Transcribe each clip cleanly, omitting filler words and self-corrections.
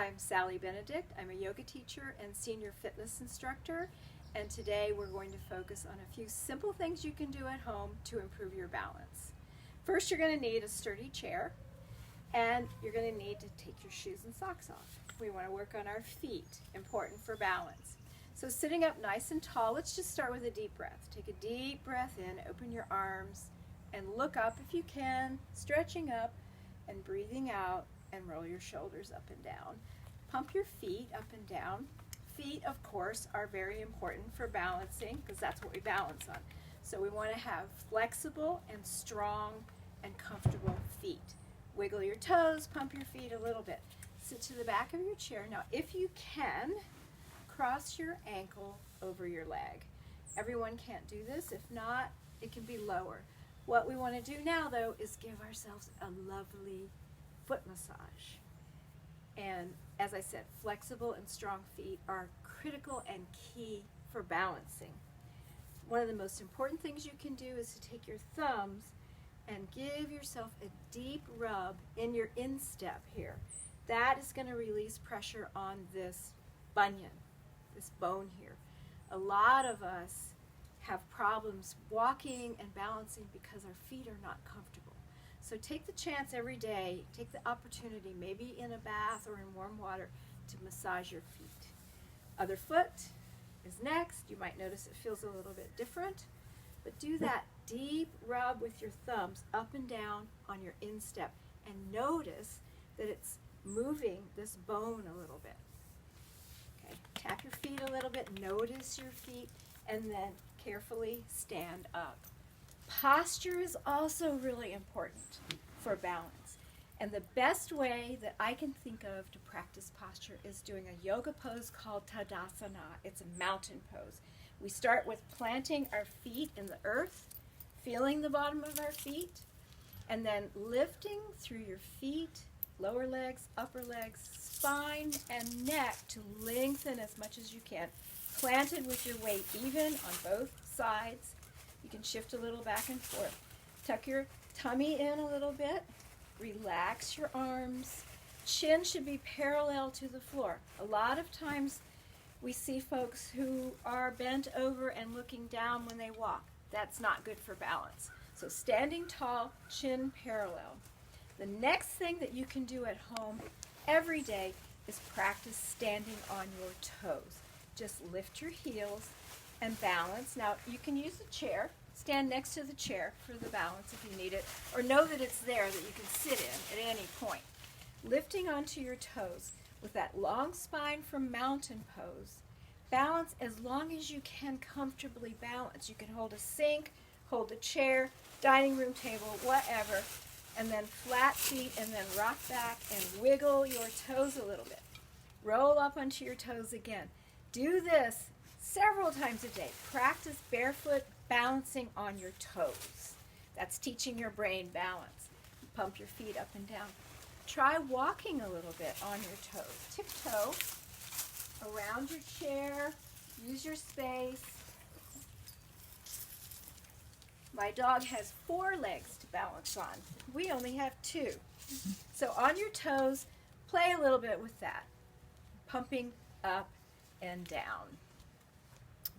I'm Sally Benedict. I'm a yoga teacher and senior fitness instructor, and today we're going to focus on a few simple things you can do at home to improve your balance. First, you're going to need a sturdy chair, and you're going to need to take your shoes and socks off. We want to work on our feet, important for balance. So sitting up nice and tall, let's just start with a deep breath. Take a deep breath in, open your arms, and look up if you can, stretching up and breathing out, and roll your shoulders up and down. Pump your feet up and down. Feet, of course, are very important for balancing because that's what we balance on. So we want to have flexible and strong and comfortable feet. Wiggle your toes, pump your feet a little bit. Sit to the back of your chair. Now, if you can, cross your ankle over your leg. Everyone can't do this. If not, it can be lower. What we want to do now, though, is give ourselves a lovely foot massage. And as I said, flexible and strong feet are critical and key for balancing. One of the most important things you can do is to take your thumbs and give yourself a deep rub in your instep here. That is going to release pressure on this bunion, this bone here. A lot of us have problems walking and balancing because our feet are not comfortable. So take the chance every day, take the opportunity, maybe in a bath or in warm water, to massage your feet. Other foot is next. You might notice it feels a little bit different, but do that deep rub with your thumbs up and down on your instep and notice that it's moving this bone a little bit. Okay, tap your feet a little bit, notice your feet, and then carefully stand up. Posture is also really important for balance. And the best way that I can think of to practice posture is doing a yoga pose called Tadasana. It's a mountain pose. We start with planting our feet in the earth, feeling the bottom of our feet, and then lifting through your feet, lower legs, upper legs, spine, and neck to lengthen as much as you can. Planted with your weight even on both sides. You can shift a little back and forth. Tuck your tummy in a little bit. Relax your arms. Chin should be parallel to the floor. A lot of times we see folks who are bent over and looking down when they walk. That's not good for balance. So standing tall, chin parallel. The next thing that you can do at home every day is practice standing on your toes. Just lift your heels and balance. Now, you can use a chair. Stand next to the chair for the balance if you need it, or know that it's there that you can sit in at any point. Lifting onto your toes with that long spine from mountain pose. Balance as long as you can comfortably balance. You can hold a sink, hold a chair, dining room table, whatever, and then flat feet, and then rock back and wiggle your toes a little bit. Roll up onto your toes again. Do this several times a day. Practice barefoot balancing on your toes. That's teaching your brain balance. Pump your feet up and down. Try walking a little bit on your toes. Tiptoe around your chair. Use your space. My dog has 4 legs to balance on. We only have 2. So on your toes, play a little bit with that. Pumping up and down.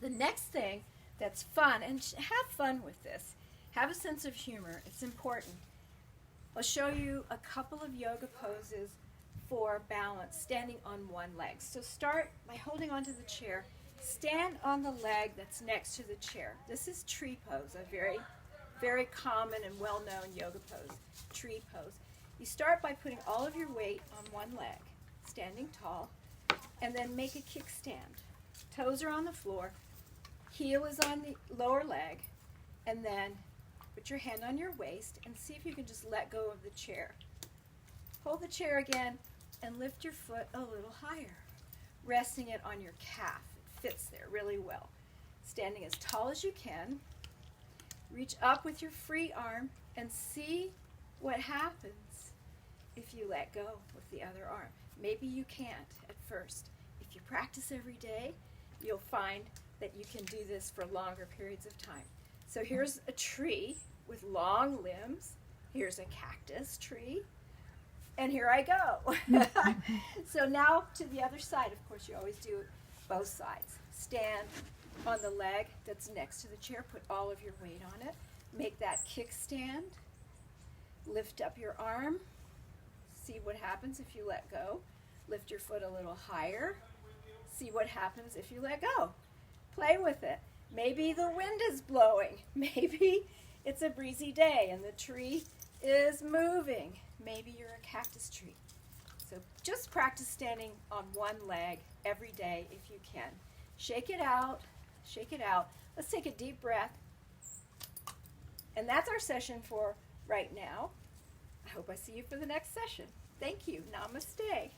The next thing that's fun, and have fun with this, have a sense of humor, it's important. I'll show you a couple of yoga poses for balance, standing on one leg. So start by holding onto the chair. Stand on the leg that's next to the chair. This is tree pose, a very, very common and well-known yoga pose, tree pose. You start by putting all of your weight on one leg, standing tall, and then make a kickstand. Toes are on the floor. Heel is on the lower leg, and then put your hand on your waist and see if you can just let go of the chair. Hold the chair again and lift your foot a little higher, resting it on your calf. It fits there really well. Standing as tall as you can, reach up with your free arm and see what happens if you let go with the other arm. Maybe you can't at first. If you practice every day, you'll find that you can do this for longer periods of time. So here's a tree with long limbs. Here's a cactus tree. and here I go. So now to the other side. Of course, you always do both sides. Stand on the leg that's next to the chair. Put all of your weight on it. Make that kickstand. Lift up your arm. See what happens if you let go. Lift your foot a little higher. See what happens if you let go. Play with it. Maybe the wind is blowing. Maybe it's a breezy day and the tree is moving. Maybe you're a cactus tree. So just practice standing on one leg every day if you can. Shake it out. Shake it out. Let's take a deep breath. And that's our session for right now. I hope I see you for the next session. Thank you. Namaste.